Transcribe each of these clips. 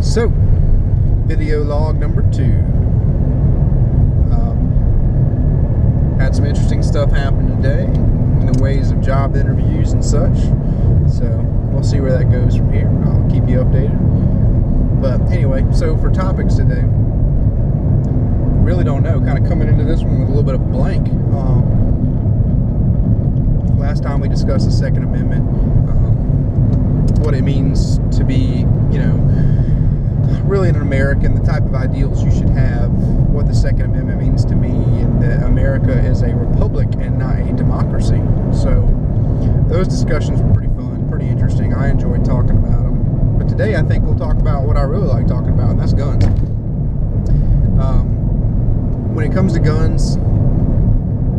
So, video log number 2. Had some interesting stuff happen today in the ways of job interviews and such. So, we'll see where that goes from here. I'll keep you updated. But anyway, so for topics today, really don't know. Kind of coming into this one with a little bit of a blank. Last time we discussed the Second Amendment, what it means to be, really an American, the type of ideals you should have, what the Second Amendment means to me, and that America is a republic and not a democracy. So those discussions were pretty fun, pretty interesting. I enjoyed talking about them. But today I think we'll talk about what I really like talking about, and that's guns. When it comes to guns,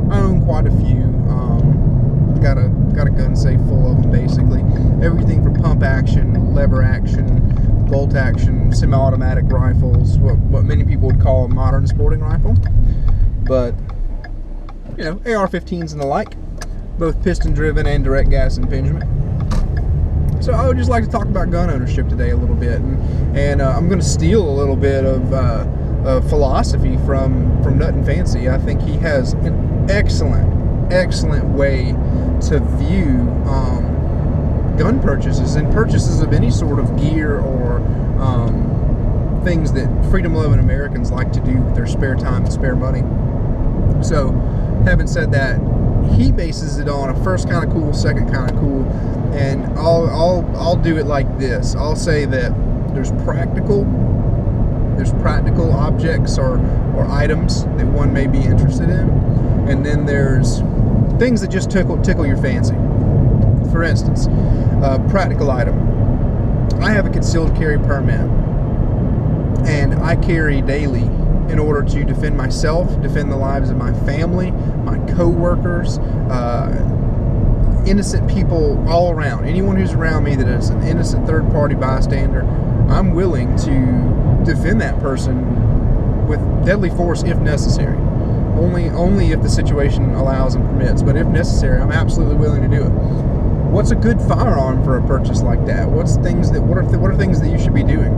I own quite a few. Got a gun safe full of them, basically. Everything from pump action, lever action, bolt action, semi-automatic rifles, what many people would call a modern sporting rifle. But, AR-15s and the like, both piston-driven and direct gas impingement. So I would just like to talk about gun ownership today a little bit, and I'm going to steal a little bit of philosophy from Nut and Fancy. I think he has an excellent way to view gun purchases and purchases of any sort of gear or things that freedom-loving Americans like to do with their spare time and spare money. So, having said that, he bases it on a first kind of cool, second kind of cool, and I'll do it like this. I'll say that there's practical objects or items that one may be interested in, and then there's things that just tickle your fancy. For instance, practical item. I have a concealed carry permit, and I carry daily in order to defend myself, defend the lives of my family, my co-workers, innocent people all around. Anyone who's around me that is an innocent third-party bystander, I'm willing to defend that person with deadly force if necessary. Only if the situation allows and permits, but if necessary, I'm absolutely willing to do it. What's a good firearm for a purchase like that? What are things that you should be doing?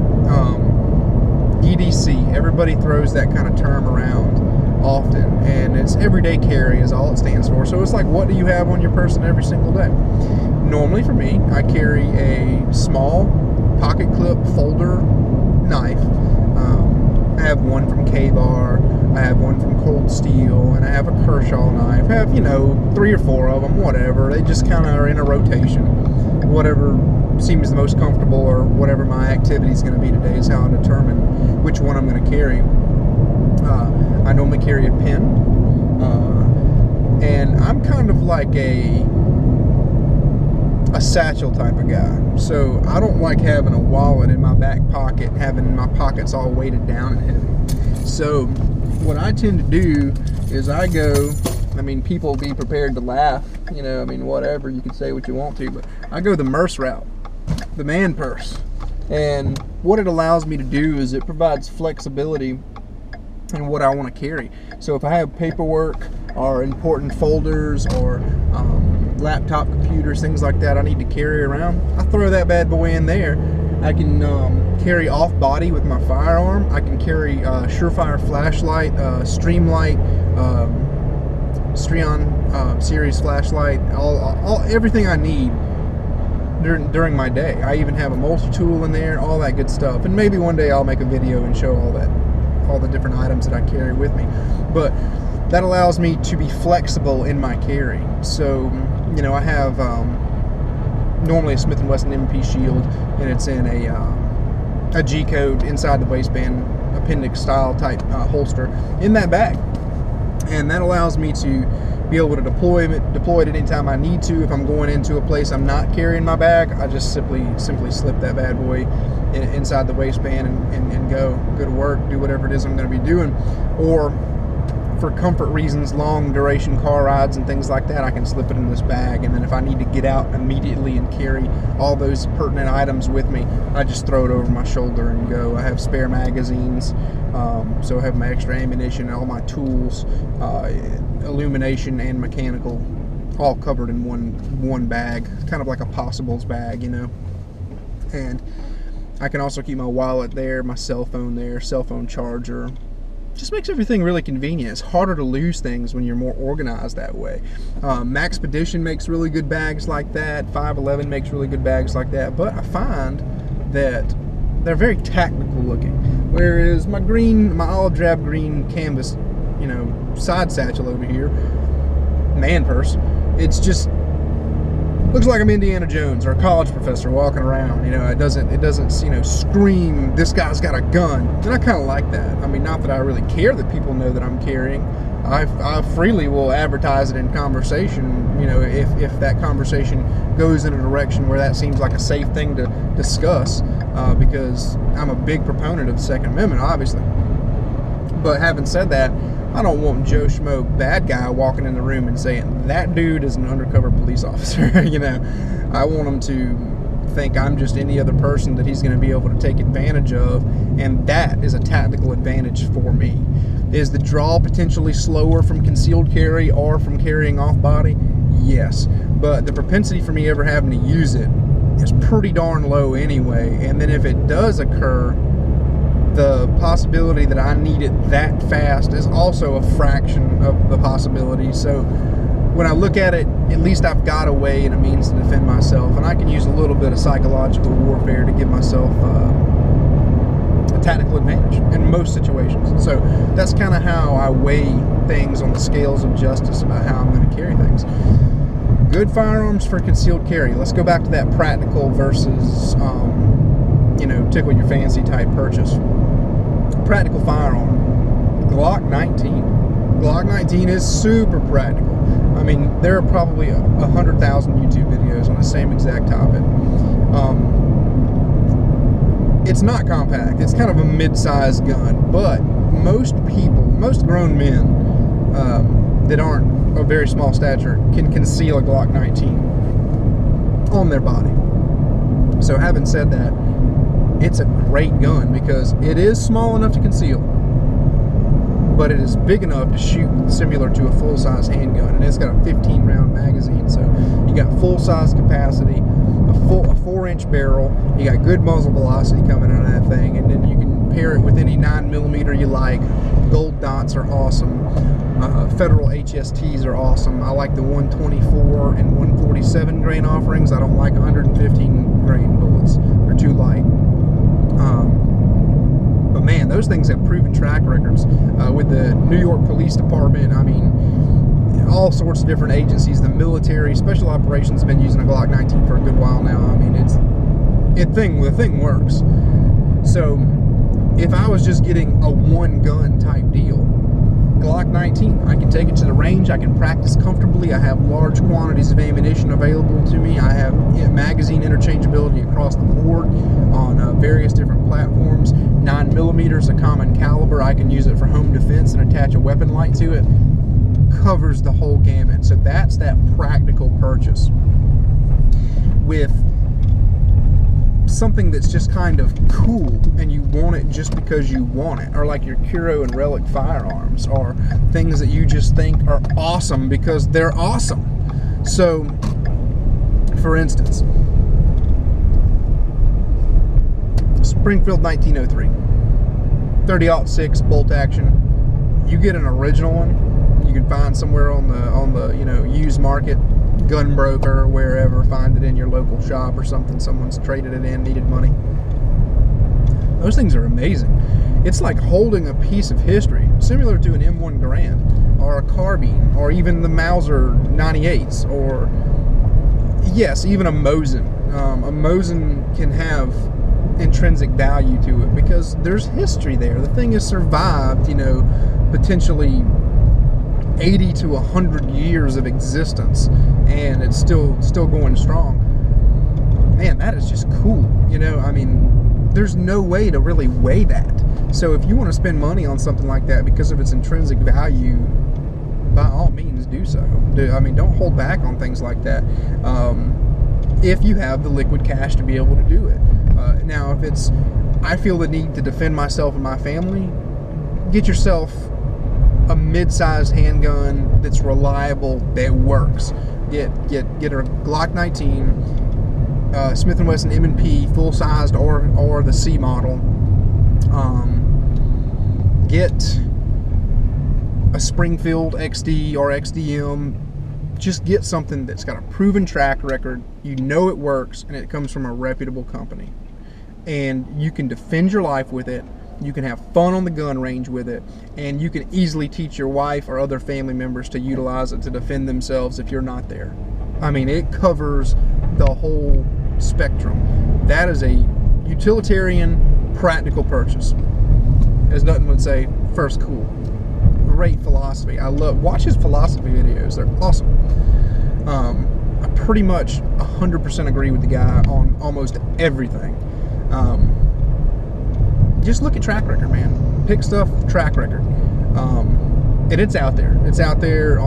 EDC. Everybody throws that kind of term around often, and it's everyday carry is all it stands for. So it's like, what do you have on your person every single day? Normally for me, I carry a small pocket clip folder knife. I have one from K-Bar, I have one from Cold Steel, and I have a Kershaw knife. I have, 3 or 4 of them, whatever. They just kind of are in a rotation. Whatever seems the most comfortable or whatever my activity is going to be today is how I determine which one I'm going to carry. I normally carry a pen, and I'm kind of like a satchel type of guy. So I don't like having a wallet in my back pocket, having my pockets all weighted down and heavy. So what I tend to do is people be prepared to laugh, whatever, you can say what you want to, but I go the Merce route, the man purse. And what it allows me to do is it provides flexibility in what I want to carry. So if I have paperwork or important folders or laptop computers, things like that I need to carry around, I throw that bad boy in there. I can carry off body with my firearm. I can carry Surefire flashlight, Streamlight, Streon series flashlight, everything I need during my day. I even have a multi-tool in there, all that good stuff. And maybe one day I'll make a video and show all the different items that I carry with me. But that allows me to be flexible in my carry. So, I have normally a Smith & Wesson MP shield, and it's in a G-code inside the waistband, appendix style type holster in that bag. And that allows me to be able to deploy it anytime I need to. If I'm going into a place I'm not carrying my bag, I just simply slip that bad boy inside the waistband and go to work, do whatever it is I'm going to be doing. Or for comfort reasons, long duration car rides and things like that, I can slip it in this bag, and then if I need to get out immediately and carry all those pertinent items with me, I just throw it over my shoulder and go. I have spare magazines, so I have my extra ammunition, all my tools, illumination and mechanical, all covered in one bag, kind of like a possibles bag, And I can also keep my wallet there, my cell phone there, cell phone charger. Just makes everything really convenient. It's harder to lose things when you're more organized that way. Maxpedition makes really good bags like that. 511 makes really good bags like that. But I find that they're very tactical looking. Whereas my olive drab green canvas, side satchel over here, man purse, it's just looks like I'm Indiana Jones or a college professor walking around. It doesn't scream, this guy's got a gun. And I kind of like that. I mean, not that I really care that people know that I'm carrying. I freely will advertise it in conversation, if that conversation goes in a direction where that seems like a safe thing to discuss, because I'm a big proponent of the Second Amendment, obviously. But having said that, I don't want Joe Schmo bad guy walking in the room and saying, that dude is an undercover police officer. I want him to think I'm just any other person that he's going to be able to take advantage of, and that is a tactical advantage for me. Is the draw potentially slower from concealed carry or from carrying off body? Yes, but the propensity for me ever having to use it is pretty darn low anyway, and then if it does occur, the possibility that I need it that fast is also a fraction of the possibility. So when I look at it, at least I've got a way and a means to defend myself, and I can use a little bit of psychological warfare to give myself a tactical advantage in most situations. So that's kind of how I weigh things on the scales of justice about how I'm going to carry things. Good firearms for concealed carry. Let's go back to that practical versus tickle your fancy type purchase. Practical firearm, Glock 19. Glock 19 is super practical. I mean, there are probably 100,000 YouTube videos on the same exact topic. It's not compact. It's kind of a mid-sized gun, but most grown men that aren't of very small stature can conceal a Glock 19 on their body. So having said that, it's a great gun because it is small enough to conceal, but it is big enough to shoot similar to a full-size handgun, and it's got a 15-round magazine, so you got full-size capacity, a 4-inch barrel, you got good muzzle velocity coming out of that thing, and then you can pair it with any 9mm you like. Gold dots are awesome. Federal HSTs are awesome. I like the 124 and 147 grain offerings. I don't like 115 grain bullets. They're too light. But man, those things have proven track records with the New York Police Department. I mean, all sorts of different agencies. The military, special operations have been using a Glock 19 for a good while now. I mean, the thing works. So if I was just getting a one gun type deal, Glock 19, I can take it to the range, I can practice comfortably, I have large quantities of ammunition available to me, I have magazine interchangeability across the board on various different platforms. 9mm is a common caliber, I can use it for home defense and attach a weapon light to it. Covers the whole gamut. So that's that practical purchase. With something that's just kind of cool and you want it just because you want it, or like your Curo and Relic firearms, or things that you just think are awesome because they're awesome. So for instance, Springfield 1903 30-06 bolt action. You get an original one, you can find somewhere on the used market, gun broker or wherever, find it in your local shop or something, someone's traded it in, needed money. Those things are amazing. It's like holding a piece of history, similar to an M1 Garand or a carbine, or even the Mauser 98s, or yes, even a Mosin. A Mosin can have intrinsic value to it because there's history there. The thing has survived, potentially 80 to 100 years of existence, and it's still going strong. Man, that is just cool. I mean, there's no way to really weigh that. So if you want to spend money on something like that because of its intrinsic value, by all means do so. I mean, don't hold back on things like that if you have the liquid cash to be able to do it. Now, if it's, I feel the need to defend myself and my family, get yourself a mid-sized handgun that's reliable, that works. Get a Glock 19, Smith & Wesson M&P, full-sized or the C model. Get a Springfield XD or XDM. Just get something that's got a proven track record. You know it works, and it comes from a reputable company. And you can defend your life with it. You can have fun on the gun range with it, and you can easily teach your wife or other family members to utilize it to defend themselves if you're not there. I mean, it covers the whole spectrum. That is a utilitarian, practical purchase. As Dutton would say, first cool. Great philosophy. I watch his philosophy videos. They're awesome. I pretty much 100% agree with the guy on almost everything. Just look at track record, man. Pick stuff, track record. And it's out there. It's out there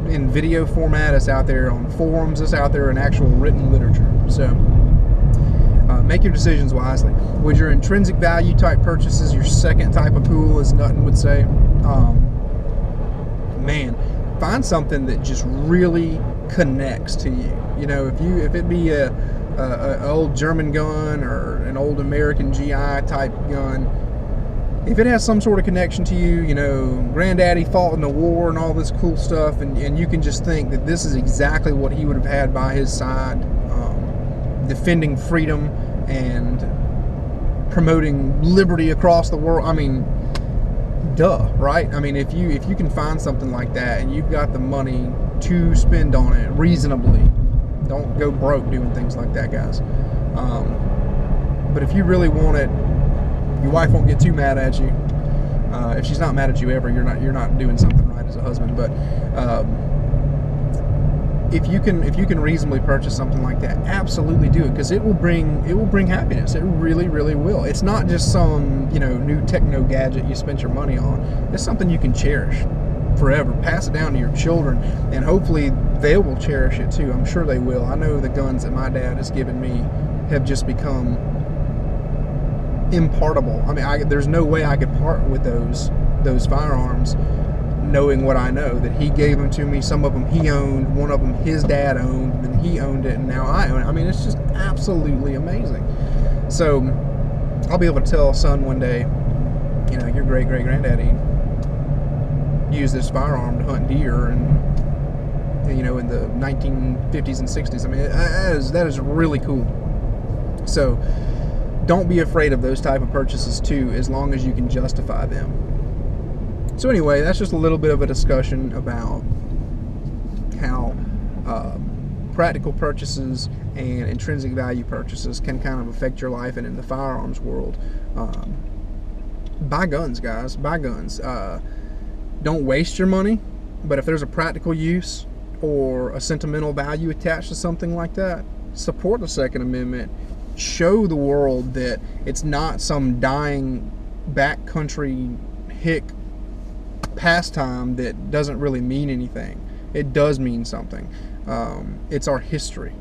in video format. It's out there on forums. It's out there in actual written literature. So make your decisions wisely. With your intrinsic value type purchases, your second type of cool, as Dutton would say, man, find something that just really connects to you. You know, if it be a old German gun or an old American GI type gun, if it has some sort of connection to you, you know, granddaddy fought in the war and all this cool stuff, and you can just think that this is exactly what he would have had by his side, defending freedom and promoting liberty across the world. I mean, duh, right? I mean, if you can find something like that and you've got the money to spend on it reasonably, don't go broke doing things like that, guys. But if you really want it, your wife won't get too mad at you. If she's not mad at you ever, you're not doing something right as a husband. But if you can reasonably purchase something like that, absolutely do it, because it will bring happiness. It really, really will. It's not just some, you know, new techno gadget you spent your money on. It's something you can cherish forever. Pass it down to your children, and hopefully they will cherish it too. I'm sure they will. I know the guns that my dad has given me have just become impartable. I mean, there's no way I could part with those firearms, knowing what I know, that he gave them to me. Some of them he owned, one of them his dad owned, and then he owned it, and now I own it. I mean, it's just absolutely amazing. So I'll be able to tell son one day, you know, your great-great-granddaddy used this firearm to hunt deer, and, you know, in the 1950s and 60s. I mean, that is really cool. So don't be afraid of those type of purchases too, as long as you can justify them. So anyway, that's just a little bit of a discussion about how practical purchases and intrinsic value purchases can kind of affect your life. And in the firearms world, buy guns, guys. Buy guns. Don't waste your money, but if there's a practical use or a sentimental value attached to something like that, support the Second Amendment. Show the world that it's not some dying backcountry hick pastime that doesn't really mean anything. It does mean something. It's our history.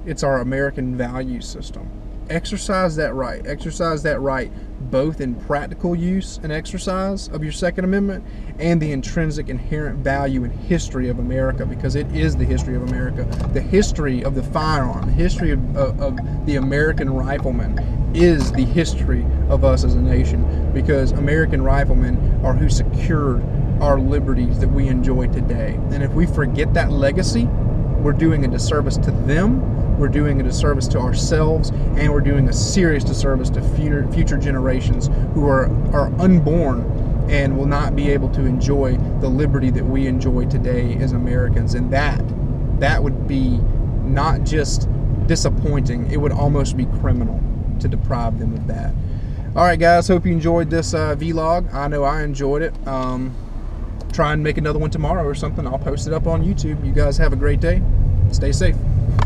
It's our American value system. Exercise that right. Exercise that right both in practical use and exercise of your Second Amendment and the intrinsic inherent value and history of America, because it is the history of America. The history of the firearm, the history of the American rifleman is the history of us as a nation, because American riflemen are who secured our liberties that we enjoy today. And if we forget that legacy, we're doing a disservice to them, we're doing a disservice to ourselves, and we're doing a serious disservice to future generations who are unborn and will not be able to enjoy the liberty that we enjoy today as Americans. And that would be not just disappointing, it would almost be criminal to deprive them of that. All right, guys, hope you enjoyed this vlog. I know I enjoyed it. Try and make another one tomorrow or something. I'll post it up on YouTube. You guys have a great day. Stay safe.